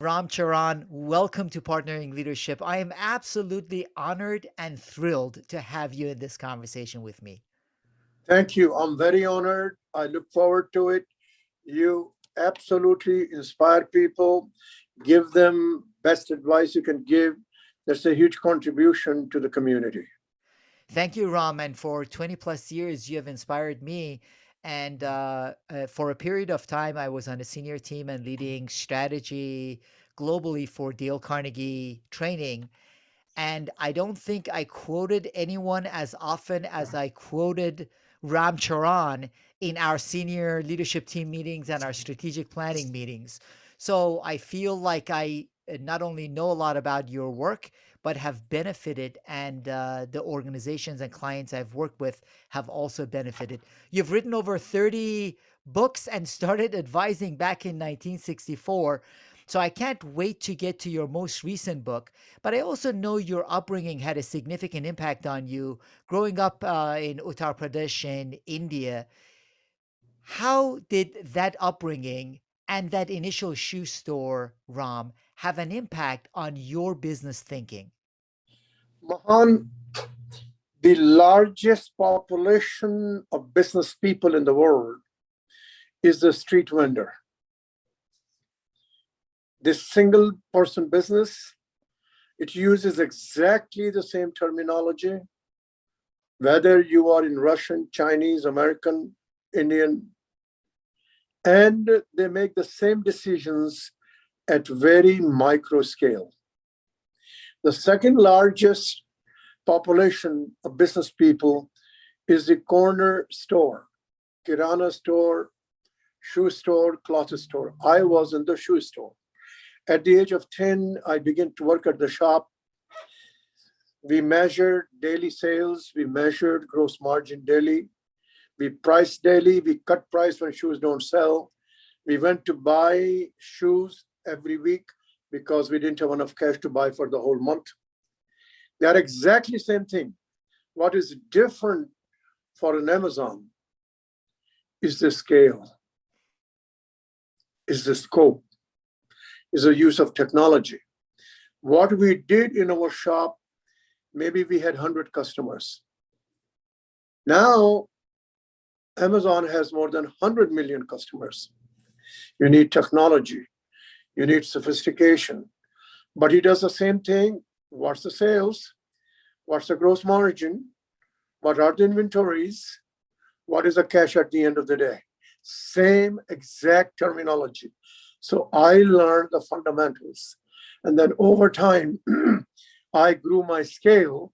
Ram Charan, welcome to Partnering Leadership. I am absolutely honored and thrilled to have you in this conversation with me. Thank you. I'm very honored. I look forward to it. You absolutely inspire people, give them best advice you can give. That's a huge contribution to the community. Thank you, Ram. And for 20 plus years, you have inspired me. And for a period of time, I was on a senior team and leading strategy globally for Dale Carnegie training. And I don't think I quoted anyone as often as I quoted Ram Charan in our senior leadership team meetings and our strategic planning meetings. So I feel like I not only know a lot about your work, but have benefited, and the organizations and clients I've worked with have also benefited. You've written over 30 books and started advising back in 1964. So I can't wait to get to your most recent book. But I also know your upbringing had a significant impact on you growing up in Uttar Pradesh in India. How did that upbringing and that initial shoe store, Ram, have an impact on your business thinking? Mahan, the largest population of business people in the world is the street vendor. This single person business, it uses exactly the same terminology, whether you are in Russian, Chinese, American, Indian, and they make the same decisions at very micro scale. The second largest population of business people is the corner store, kirana store, shoe store, cloth store. I was in the shoe store. At the age of 10, I began to work at the shop. We measured daily sales, we measured gross margin daily, we priced daily, we cut price when shoes don't sell. We went to buy shoes every week because we didn't have enough cash to buy for the whole month. They are exactly same thing. What is different for an Amazon is the scale, is the scope, is the use of technology. What we did in our shop, maybe we had 100 customers. Now, Amazon has more than 100 million customers. You need technology, you need sophistication, but he does the same thing. What's the sales? What's the gross margin? What are the inventories? What is the cash at the end of the day? Same exact terminology. So I learned the fundamentals. And then over time, I grew my scale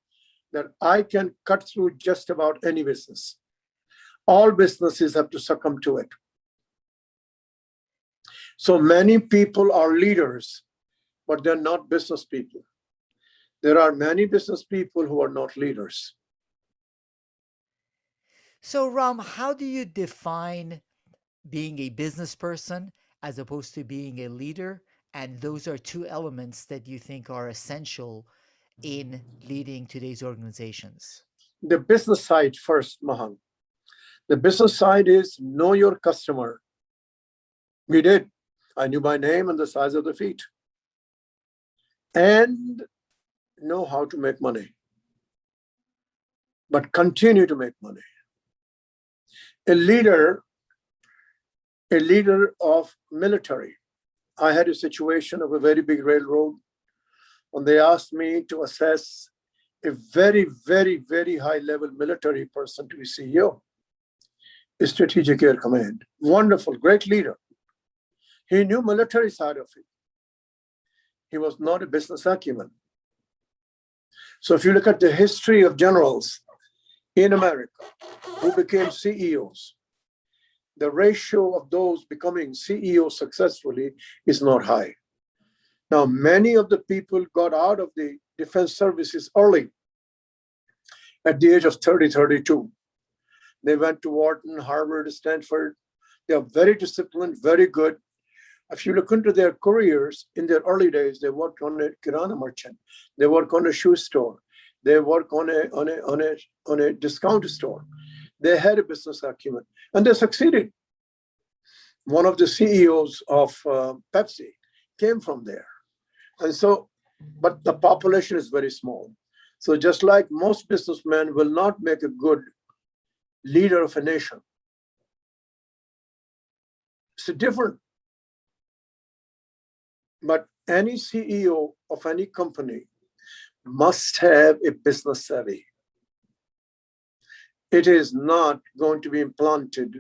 that I can cut through just about any business. All businesses have to succumb to it. So many people are leaders, but they're not business people. There are many business people who are not leaders. So, Ram, how do you define being a business person as opposed to being a leader? And those are two elements that you think are essential in leading today's organizations. The business side first, Mahan. The business side is know your customer. We did. I knew my name and the size of the feet. And know how to make money, but continue to make money. A leader of military. I had a situation of a very big railroad when they asked me to assess a very, very, very high level military person to be CEO, a strategic air command. Wonderful, great leader. He knew military side of it. He was not a business acumen. So if you look at the history of generals in America who became CEOs, the ratio of those becoming CEOs successfully is not high. Now, many of the people got out of the defense services early, at the age of 30, 32. They went to Wharton, Harvard, Stanford. They are very disciplined, very good. If you look into their careers, in their early days, they worked on a kirana merchant. They work on a shoe store. They work on a discount store. They had a business acumen, and they succeeded. One of the CEOs of Pepsi, came from there. And so, but the population is very small. So just like most businessmen will not make a good leader of a nation, it's different. But any CEO of any company must have a business savvy. It is not going to be implanted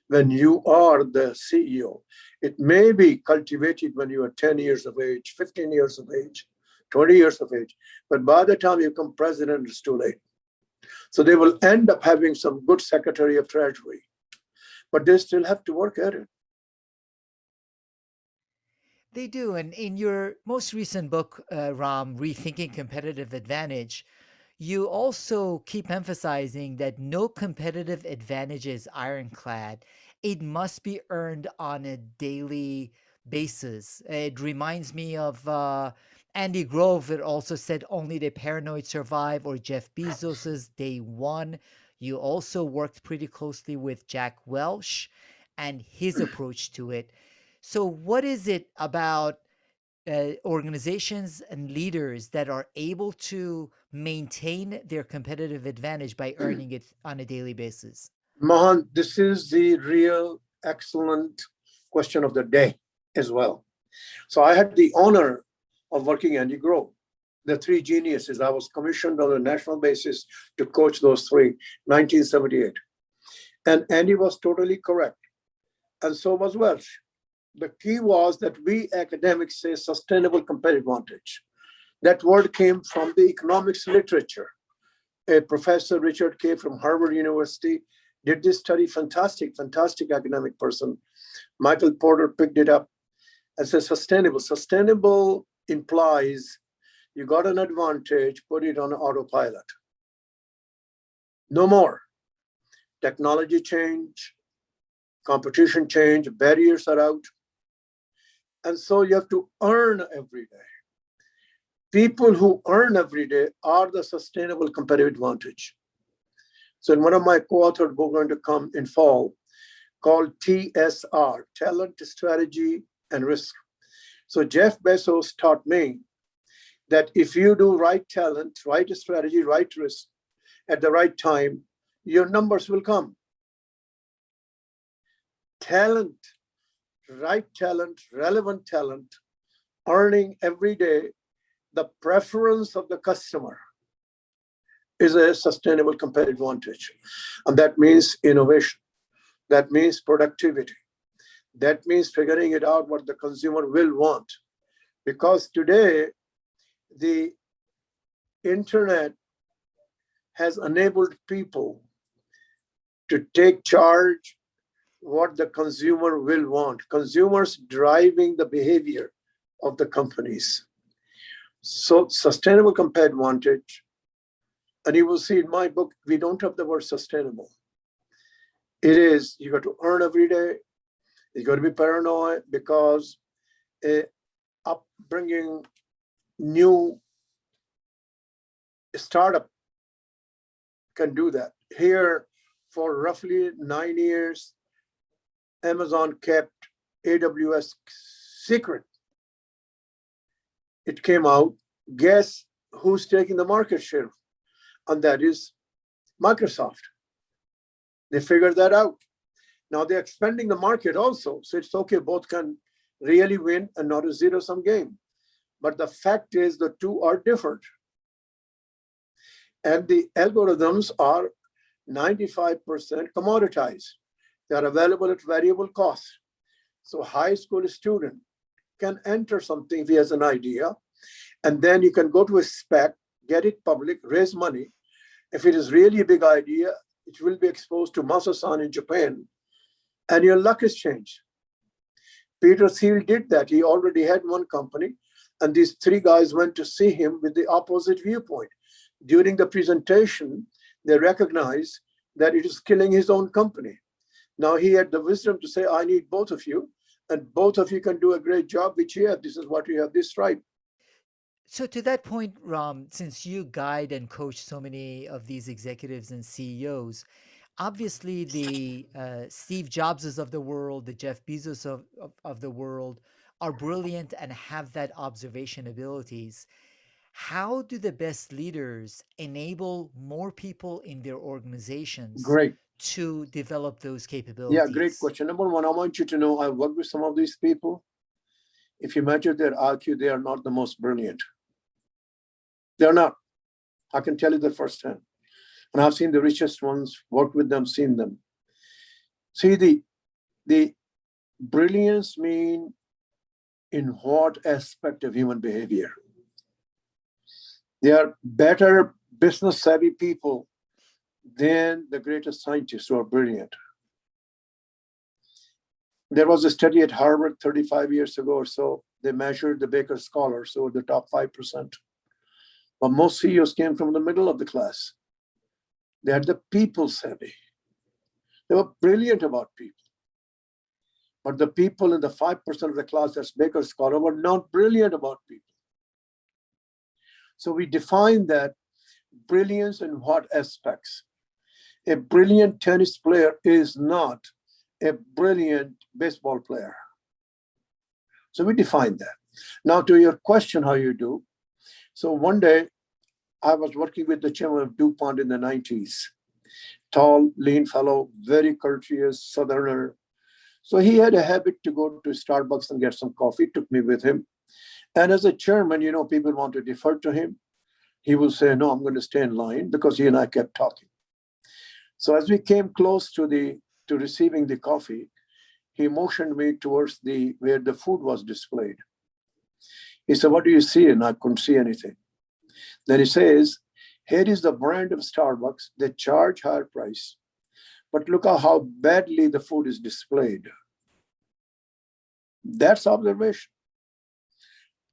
when you are the CEO. It may be cultivated when you are 10 years of age, 15 years of age, 20 years of age. But by the time you become president, it's too late. So they will end up having some good secretary of treasury, but they still have to work at it. They do. And in your most recent book, Ram, Rethinking Competitive Advantage, you also keep emphasizing that no competitive advantage is ironclad. It must be earned on a daily basis. It reminds me of Andy Grove, that also said only the paranoid survive, or Jeff Bezos's day one. You also worked pretty closely with Jack Welch and his approach to it. So, what is it about organizations and leaders that are able to maintain their competitive advantage by earning it on a daily basis? Mahan, this is the real excellent question of the day as well. So I had the honor of working Andy Grove, the three geniuses. I was commissioned on a national basis to coach those three, 1978. And Andy was totally correct. And so was Welch. The key was that we academics say sustainable competitive advantage. That word came from the economics literature. A professor, Richard Kay from Harvard University, did this study. Fantastic, fantastic academic person. Michael Porter picked it up and said sustainable. Sustainable implies you got an advantage, put it on autopilot. No more. Technology change, competition change, barriers are out. And so you have to earn every day. People who earn every day are the sustainable competitive advantage. So in one of my co-authored books going to come in fall called TSR, Talent, Strategy, and Risk. So Jeff Bezos taught me that if you do right talent, right strategy, right risk at the right time, your numbers will come. Talent, right talent, relevant talent, earning every day the preference of the customer is a sustainable competitive advantage. And that means innovation. That means productivity. That means figuring it out what the consumer will want. Because today, the internet has enabled people to take charge what the consumer will want. Consumers driving the behavior of the companies. So sustainable competitive advantage, and you will see in my book, we don't have the word sustainable. It is, you got to earn every day. You got to be paranoid because upbringing new startup can do that. Here, for roughly 9 years, Amazon kept AWS secret. It came out. Guess who's taking the market share? And that is Microsoft. They figured that out. Now they're expanding the market also. So it's okay, both can really win and not a zero sum game. But the fact is, the two are different. And the algorithms are 95% commoditized. They are available at variable cost. So high school student can enter something if he has an idea, and then you can go to a spec, get it public, raise money. If it is really a big idea, it will be exposed to Masasan in Japan, and your luck is changed. Peter Thiel did that. He already had one company, and these three guys went to see him with the opposite viewpoint. During the presentation, they recognized that it is killing his own company. Now he had the wisdom to say, I need both of you, and both of you can do a great job, which you have. This is what you have, this right. So, to that point, Ram, since you guide and coach so many of these executives and CEOs, obviously the Steve Jobses of the world, the Jeff Bezos of the world are brilliant and have that observation abilities, how do the best leaders enable more people in their organizations Great. to develop those Yeah, great capabilities? question. Number one, I want you to know I work with some of these people. If you measure their IQ, they are not the most brilliant. They're not. I can tell you that firsthand. And I've seen the richest ones, worked with them, seen them. See, the brilliance mean in what aspect of human behavior? They are better business savvy people than the greatest scientists who are brilliant. There was a study at Harvard 35 years ago or so. They measured the Baker scholars, so the top 5%. But most CEOs came from the middle of the class. They had the people savvy. They were brilliant about people. But the people in the 5% of the class that's Baker scholar were not brilliant about people. So we define that brilliance in what aspects? A brilliant tennis player is not a brilliant baseball player. So we define that. Now, to your question, how you do. So one day, I was working with the chairman of DuPont in the 90s. Tall, lean fellow, very courteous southerner. So he had a habit to go to Starbucks and get some coffee, took me with him. And as a chairman, people want to defer to him. He will say, no, I'm going to stay in line because he and I kept talking. So as we came close to receiving the coffee, he motioned me towards where the food was displayed. He said, what do you see? And I couldn't see anything. Then he says, here is the brand of Starbucks. They charge higher price, but look at how badly the food is displayed. That's observation.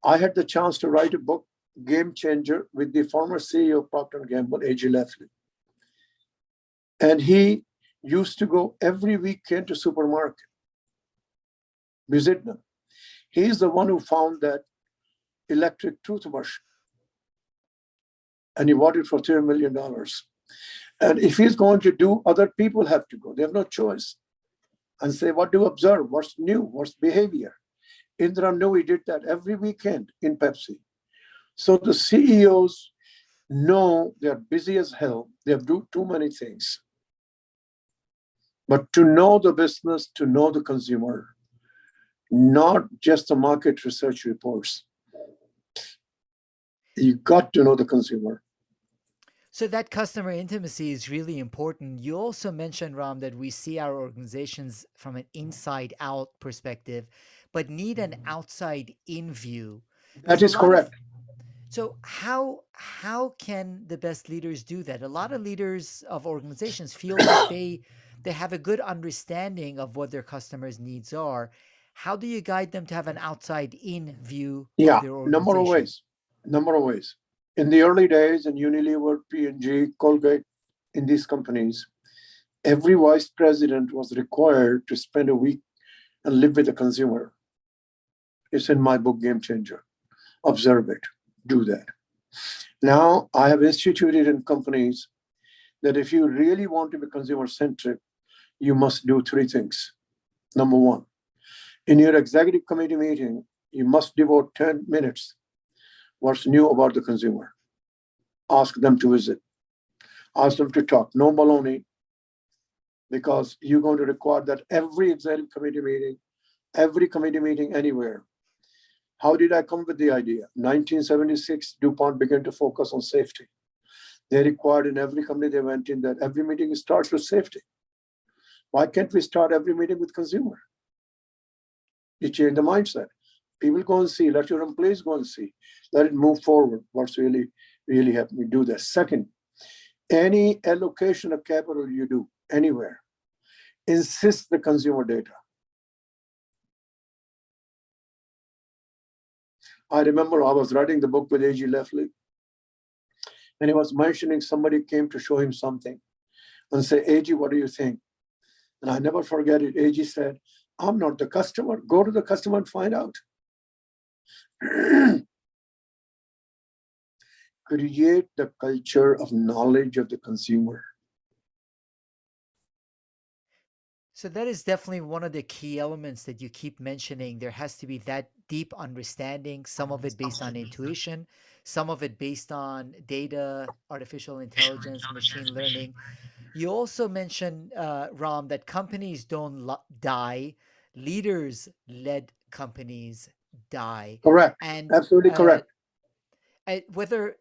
I had the chance to write a book, Game Changer, with the former CEO of Procter & Gamble, A.G. Leffley. And he used to go every weekend to supermarket, visit them. He's the one who found that electric toothbrush, and he bought it for $3 million. And if he's going to do, other people have to go. They have no choice. And say, what do you observe? What's new? What's behavior? Indra Nooyi did that every weekend in Pepsi. So the CEOs know they're busy as hell. They do too many things. But to know the business, to know the consumer, not just the market research reports. You got to know the consumer. So that customer intimacy is really important. You also mentioned, Ram, that we see our organizations from an inside out perspective, but need an outside in view. That Because a is lot of correct. so how can the best leaders do that? A lot of leaders of organizations feel like they have a good understanding of what their customers' needs are. How do you guide them to have an outside in view of Yeah, their number of organization? ways. Number of ways. In the early days, in Unilever, P&G, Colgate, in these companies, every vice president was required to spend a week and live with the consumer. It's in my book, Game Changer. Observe it. Do that. Now, I have instituted in companies that if you really want to be consumer centric, you must do three things. Number one, in your executive committee meeting, you must devote 10 minutes what's new about the consumer. Ask them to visit, ask them to talk. No baloney, because you're going to require that every executive committee meeting, every committee meeting anywhere. How did I come with the idea? 1976, DuPont began to focus on safety. They required in every company they went in that every meeting starts with safety. Why can't we start every meeting with consumer? You change the mindset. People go and see, let your employees go and see. Let it move forward. What's really happening? Do that. Second, any allocation of capital you do anywhere, insist the consumer data. I remember I was writing the book with A.G. Leffley, and he was mentioning somebody came to show him something and say, AG, what do you think? And I never forget it. AG said, I'm not the customer. Go to the customer and find out. Create the culture of knowledge of the consumer. So that is definitely one of the key elements that you keep mentioning. There has to be that deep understanding, some of it based on intuition, some of it based on data, artificial intelligence, machine learning. You also mentioned, Ram, that companies don't die, leaders led companies die. Correct. And Absolutely correct. whether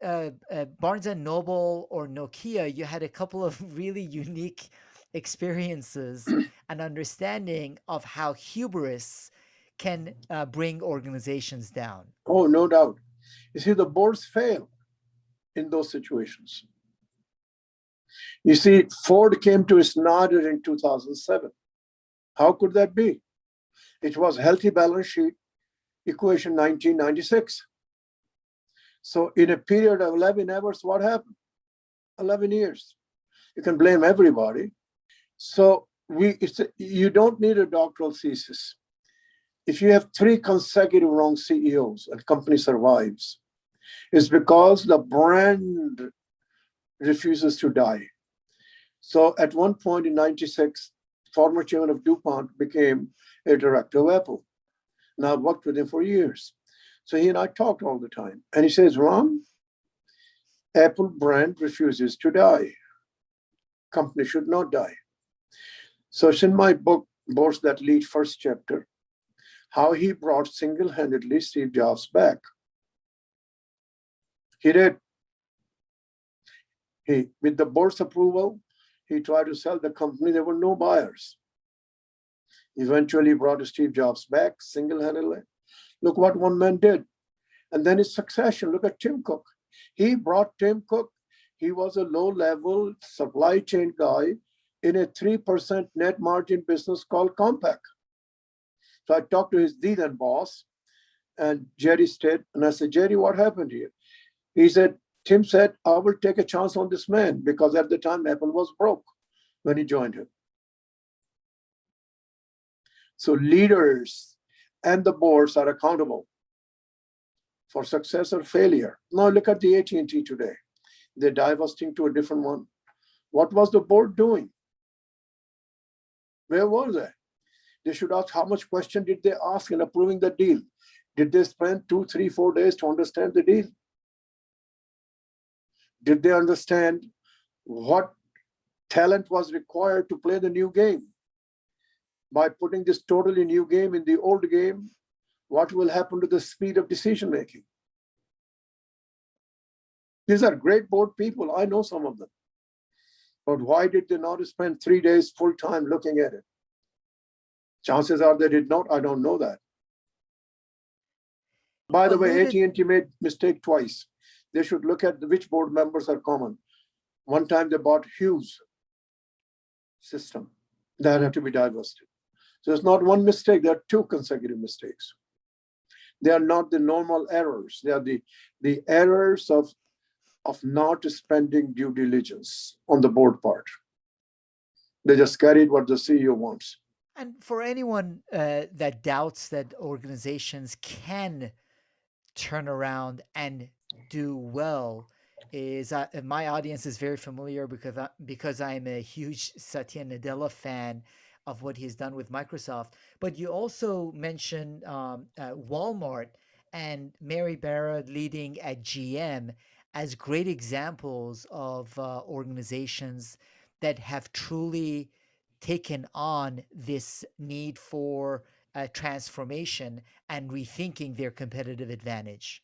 Barnes and Noble or Nokia, you had a couple of really unique experiences and understanding of how hubris can bring organizations down. Oh, no doubt. You see, the boards fail in those situations. You see, Ford came to its nadir in 2007. How could that be? It was healthy balance sheet equation 1996. So in a period of 11 hours, what happened? 11 years. You can blame everybody. So you don't need a doctoral thesis. If you have three consecutive wrong CEOs and company survives, it's because the brand refuses to die. So at one point in 96, former chairman of DuPont became a director of Apple. Now I've worked with him for years. So he and I talked all the time. And he says, Ram, Apple brand refuses to die. Company should not die. So it's in my book, Boards That Lead, first chapter, how he brought single-handedly Steve Jobs back. He did. With the board's approval, he tried to sell the company. There were no buyers. Eventually brought Steve Jobs back single-handedly. Look what one man did. And then his succession. Look at Tim Cook. He brought Tim Cook. He was a low-level supply chain guy in a 3% net margin business called Compaq. So I talked to his then boss, and Jerry stayed. And I said, Jerry, what happened here? He said, Tim said, I will take a chance on this man because at the time Apple was broke when he joined him. So leaders and the boards are accountable for success or failure. Now look at the AT&T today. They're divesting to a different one. What was the board doing? Where was they? They should ask how much question did they ask in approving the deal? Did they spend 2, 3, 4 days to understand the deal? Did they understand what talent was required to play the new game? By putting this totally new game in the old game, what will happen to the speed of decision making? These are great board people. I know some of them. But why did they not spend 3 days full time looking at it? Chances are they did not. I don't know that. You By the way, alluded, AT&T made mistake twice. They should look at which board members are common. One time they bought Hughes system that had to be divested. So it's not one mistake, there are two consecutive mistakes. They are not the normal errors. They are the errors of not spending due diligence on the board part. They just carried what the CEO wants. and for anyone that doubts that organizations can turn around and do well, is my audience is very familiar because I'm a huge Satya Nadella fan of what he's done with Microsoft. But you also mentioned Walmart and Mary Barra leading at GM as great examples of organizations that have truly taken on this need for transformation and rethinking their competitive advantage.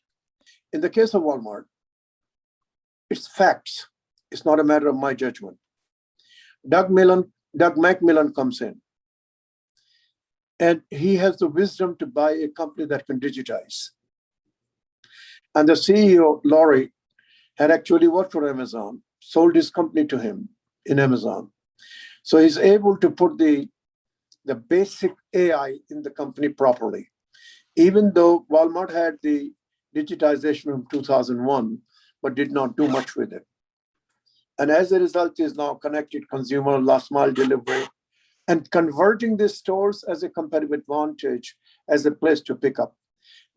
In the case of Walmart, it's facts. It's not a matter of my judgment. Doug McMillan comes in, and he has the wisdom to buy a company that can digitize. And the CEO, Laurie, had actually worked for Amazon, sold his company to him in Amazon. So he's able to put the basic AI in the company properly. Even though Walmart had the digitization from 2001, but did not do much with it. And as a result, is now connected consumer, last mile delivery, and converting these stores as a competitive advantage, as a place to pick up.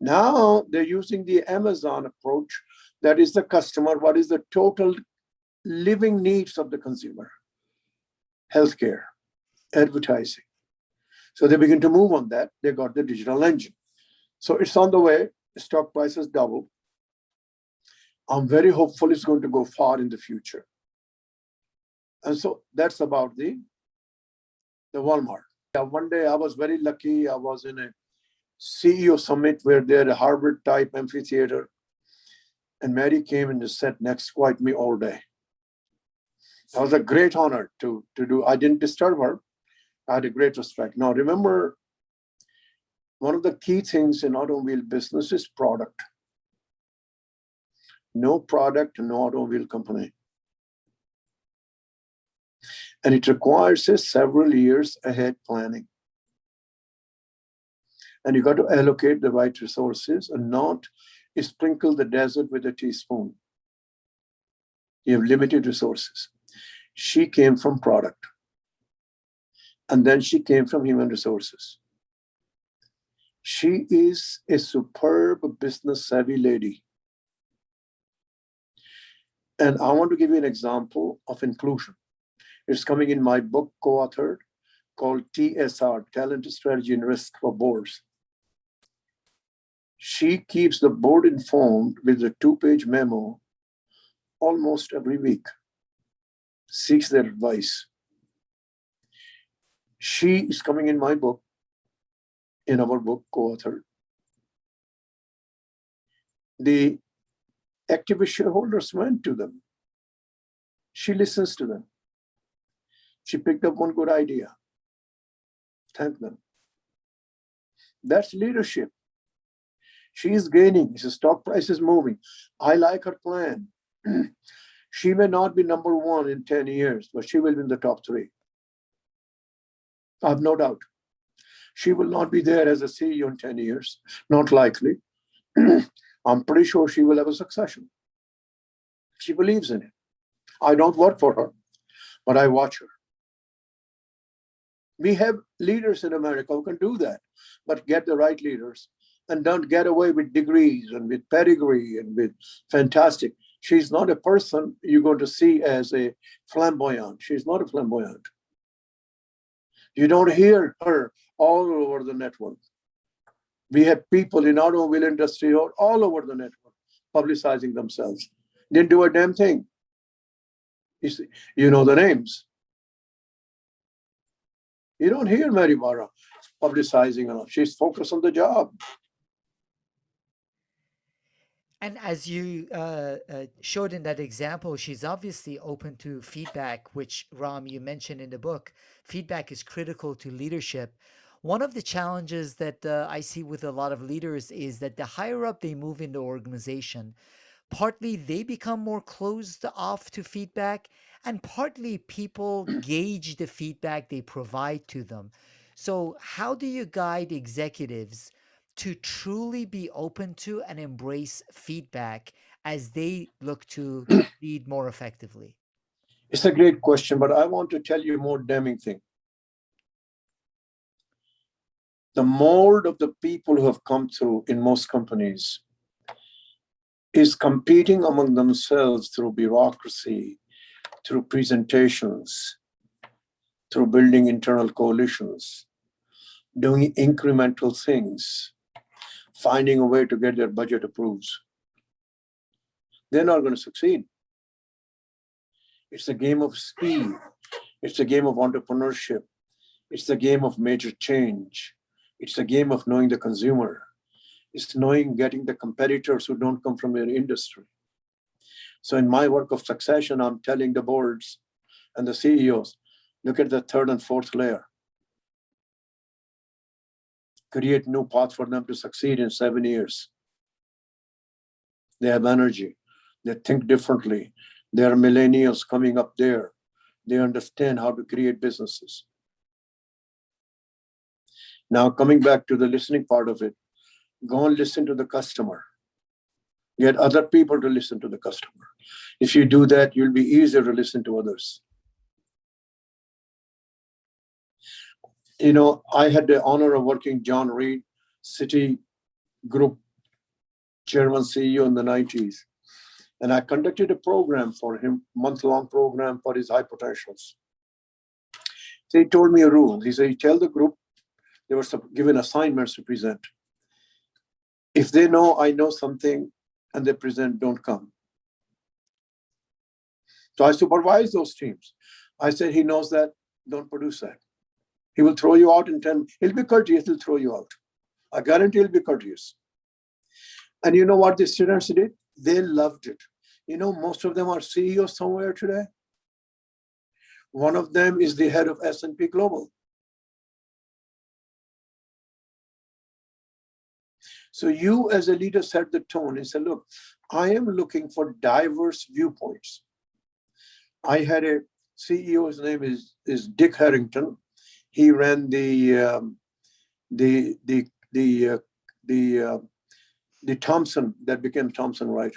Now they're using the Amazon approach. That is the customer, what is the total living needs of the consumer? Healthcare, advertising. So they begin to move on that. They got the digital engine. So it's on the way. Stock prices double. I'm very hopeful it's going to go far in the future. And so that's about the Walmart. One day I was very lucky. I was in a CEO summit where they had a Harvard type amphitheater. And Mary came and just sat next quite me all day. That was a great honor to do. I didn't disturb her. I had a great respect. Now, remember, one of the key things in automobile business is product. No product, no automobile company. And it requires a several years ahead planning. And you got to allocate the right resources and not sprinkle the desert with a teaspoon. You have limited resources. She came from product. And then she came from human resources. She is a superb business savvy lady. And I want to give you an example of inclusion. It's coming in my book, co-authored, called TSR, Talent, Strategy, and Risk for Boards. She keeps the board informed with a 2-page memo almost every week, seeks their advice. She is coming in my book, in our book, co-authored. The activist shareholders went to them. She listens to them. She picked up one good idea. Thank them. That's leadership. She is gaining. The stock price is moving. I like her plan. She may not be number one in 10 years, but she will be in the top 3. I have no doubt. She will not be there as a CEO in 10 years. Not likely. I'm pretty sure she will have a succession. She believes in it. I don't work for her, but I watch her. We have leaders in America who can do that, but get the right leaders and don't get away with degrees and with pedigree and with fantastic. She's not a person you're going to see as a flamboyant. She's not a flamboyant. You don't hear her all over the network. We have people in automobile industry all over the network publicizing themselves. Didn't do a damn thing. You see, you know the names. You don't hear Mary Barra publicizing enough. She's focused on the job. And as you showed in that example, she's obviously open to feedback, which, Ram, you mentioned in the book. Feedback is critical to leadership. One of the challenges that I see with a lot of leaders is that the higher up they move in the organization, partly they become more closed off to feedback, and partly people gauge the feedback they provide to them. So, how do you guide executives to truly be open to and embrace feedback as they look to lead more effectively? It's a great question, but I want to tell you a more damning thing. The mold of the people who have come through in most companies is competing among themselves through bureaucracy, through presentations, through building internal coalitions, doing incremental things, finding a way to get their budget approved. They're not going to succeed. It's a game of speed. It's a game of entrepreneurship. It's a game of major change. It's a game of knowing the consumer. It's knowing getting the competitors who don't come from your industry. So in my work of succession, I'm telling the boards and the CEOs, look at the 3rd and 4th layer. Create new path for them to succeed in 7 years. They have energy. They think differently. They are millennials coming up there. They understand how to create businesses. Now, coming back to the listening part of it, go and listen to the customer. Get other people to listen to the customer. If you do that, you'll be easier to listen to others. You know, I had the honor of working John Reed, Citi Group Chairman CEO in the 90s. And I conducted a program for him, month-long program for his high potentials. So he told me a rule. He said, you tell the group, they were given assignments to present. If they know I know something and they present, don't come. So I supervise those teams. I said, he knows that, don't produce that. He will throw you out in 10. He'll be courteous, he'll throw you out. I guarantee he'll be courteous. And you know what the students did? They loved it. You know, most of them are CEOs somewhere today. One of them is the head of S&P Global. So you as a leader set the tone and said, look, I am looking for diverse viewpoints. I had a CEO, his name is Dick Harrington. He ran the Thomson, that became Thomson Reuters.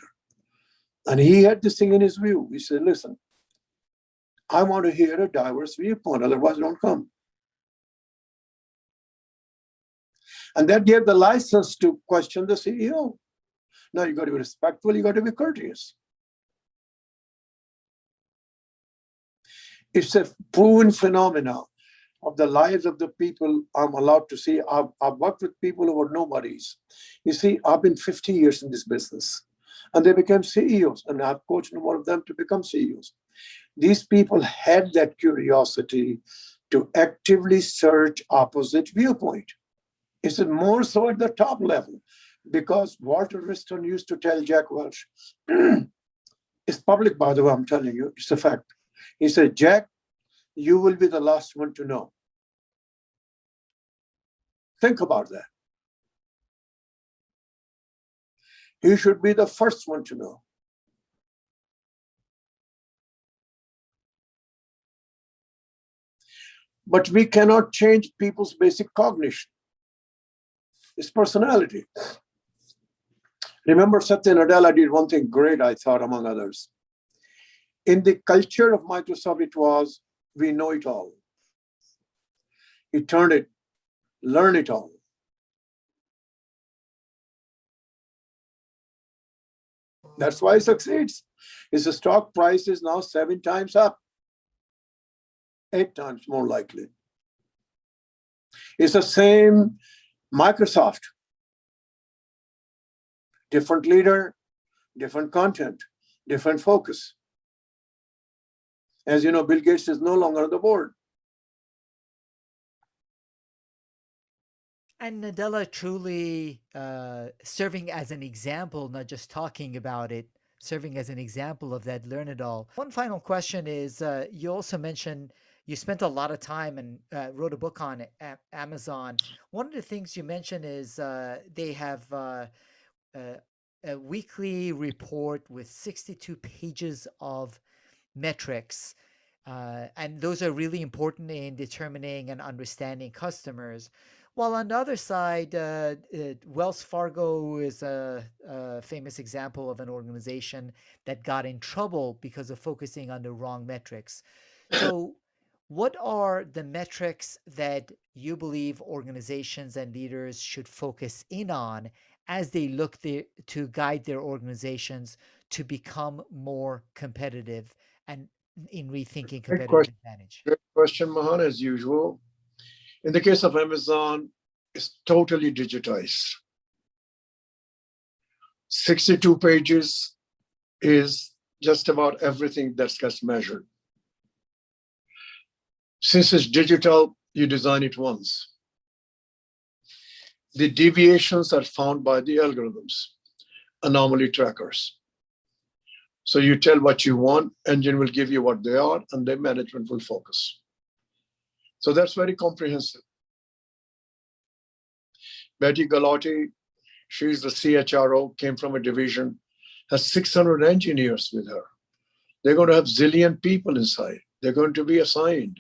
And he had this thing in his view. He said, listen, I want to hear a diverse viewpoint, otherwise don't come. And that gave the license to question the CEO. Now you got to be respectful, you got to be courteous. It's a proven phenomenon of the lives of the people I'm allowed to see. I've worked with people who were nobodies. You see, I've been 50 years in this business, and they became CEOs, and I've coached more of them to become CEOs. These people had that curiosity to actively search opposite viewpoint. It's more so at the top level, because Walter Wriston used to tell Jack Welch, it's public, by the way, I'm telling you, it's a fact. He said, Jack, you will be the last one to know. Think about that. He should be the first one to know. But we cannot change people's basic cognition. It's personality. Remember Satya Nadella did one thing great, I thought, among others. In the culture of Microsoft, it was, we know it all. He turned it, learn it all. That's why he succeeds. His stock price is now 7 times up, 8 times more likely. It's the same Microsoft. Different leader, different content, different focus. As you know, Bill Gates is no longer on the board. And Nadella truly serving as an example, not just talking about it, serving as an example of that learn it all. One final question is you also mentioned you spent a lot of time and wrote a book on it, Amazon. One of the things you mentioned is they have uh, a weekly report with 62 pages of metrics. And those are really important in determining and understanding customers. While on the other side, Wells Fargo is a famous example of an organization that got in trouble because of focusing on the wrong metrics. So, what are the metrics that you believe organizations and leaders should focus in on as they look to guide their organizations to become more competitive and in rethinking Great competitive question. advantage? Great question, Mahan, as usual. In the case of Amazon, it's totally digitized. 62 pages is just about everything that gets measured. Since it's digital, you design it once. The deviations are found by the algorithms, anomaly trackers. So you tell what you want, engine will give you what they are, and then management will focus. So that's very comprehensive. Betty Galati, she's the CHRO, came from a division, has 600 engineers with her. They're going to have zillion people inside. They're going to be assigned.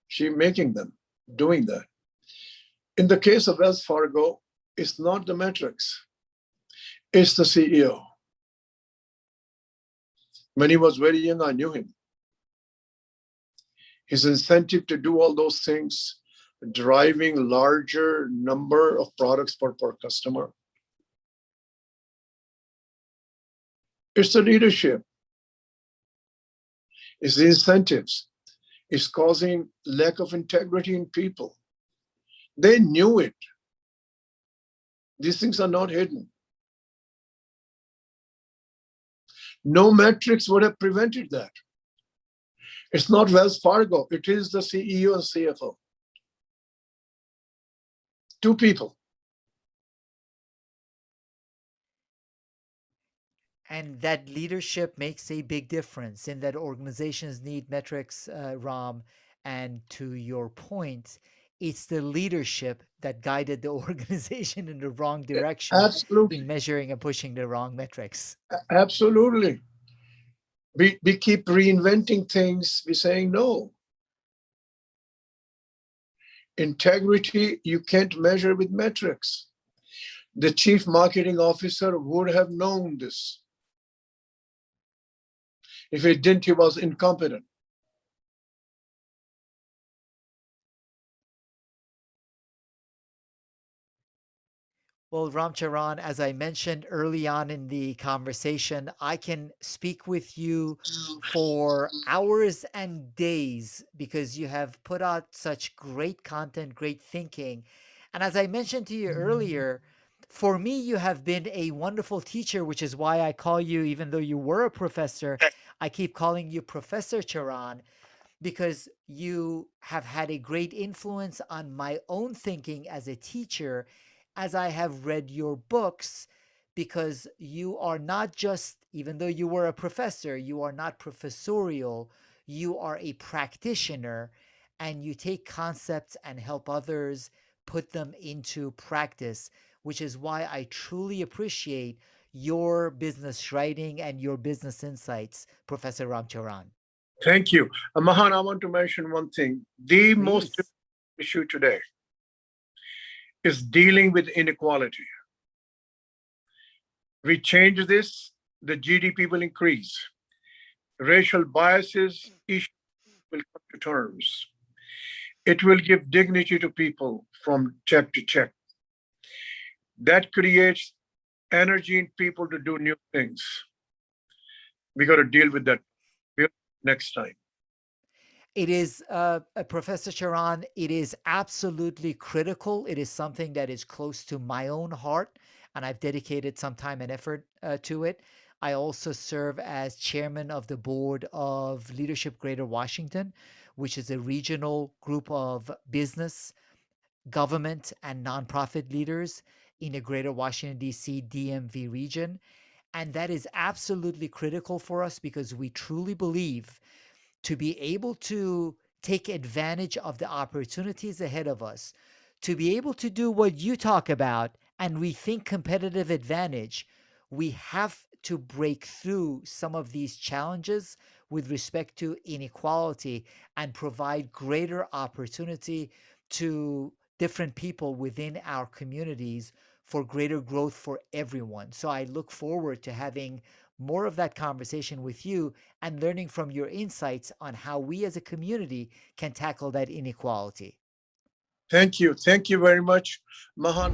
She's making them, doing that. In the case of Wells Fargo, it's not the metrics, it's the CEO. When he was very young, I knew him. His incentive to do all those things, driving larger number of products per customer. It's the leadership. It's the incentives. is causing lack of integrity in people. They knew it. These things are not hidden. No metrics would have prevented that. It's not Wells Fargo, it is the CEO and CFO. Two people. And that leadership makes a big difference in that organizations need metrics, Ram. And to your point, it's the leadership that guided the organization in the wrong direction in Absolutely. measuring and pushing the wrong metrics. Absolutely. We keep reinventing things. We're saying no. Integrity, you can't measure with metrics. The chief marketing officer would have known this. If he didn't, he was incompetent. Well, Ram Charan, as I mentioned early on in the conversation, I can speak with you for hours and days because you have put out such great content, great thinking. And as I mentioned to you earlier, for me, you have been a wonderful teacher, which is why I call you, even though you were a professor, I keep calling you Professor Charan because you have had a great influence on my own thinking as a teacher as I have read your books because you are not just, even though you were a professor, you are not professorial, you are a practitioner and you take concepts and help others put them into practice, which is why I truly appreciate your business writing and your business insights, Professor Ramcharan. Thank you. Mahan, I want to mention one thing. The most Please. issue today is dealing with inequality. We change this, the GDP will increase. Racial biases issue will come to terms. It will give dignity to people from check to check. That creates energy in people to do new things. We got to deal with that next time. It is, Professor Charan, it is absolutely critical. It is something that is close to my own heart, and I've dedicated some time and effort to it. I also serve as chairman of the board of Leadership Greater Washington, which is a regional group of business, government, and nonprofit leaders in the Greater Washington, D.C. DMV region. And that is absolutely critical for us because we truly believe to be able to take advantage of the opportunities ahead of us, to be able to do what you talk about and rethink competitive advantage, we have to break through some of these challenges with respect to inequality and provide greater opportunity to different people within our communities for greater growth for everyone. So I look forward to having more of that conversation with you and learning from your insights on how we as a community can tackle that inequality. Thank you. Thank you very much, Mahan.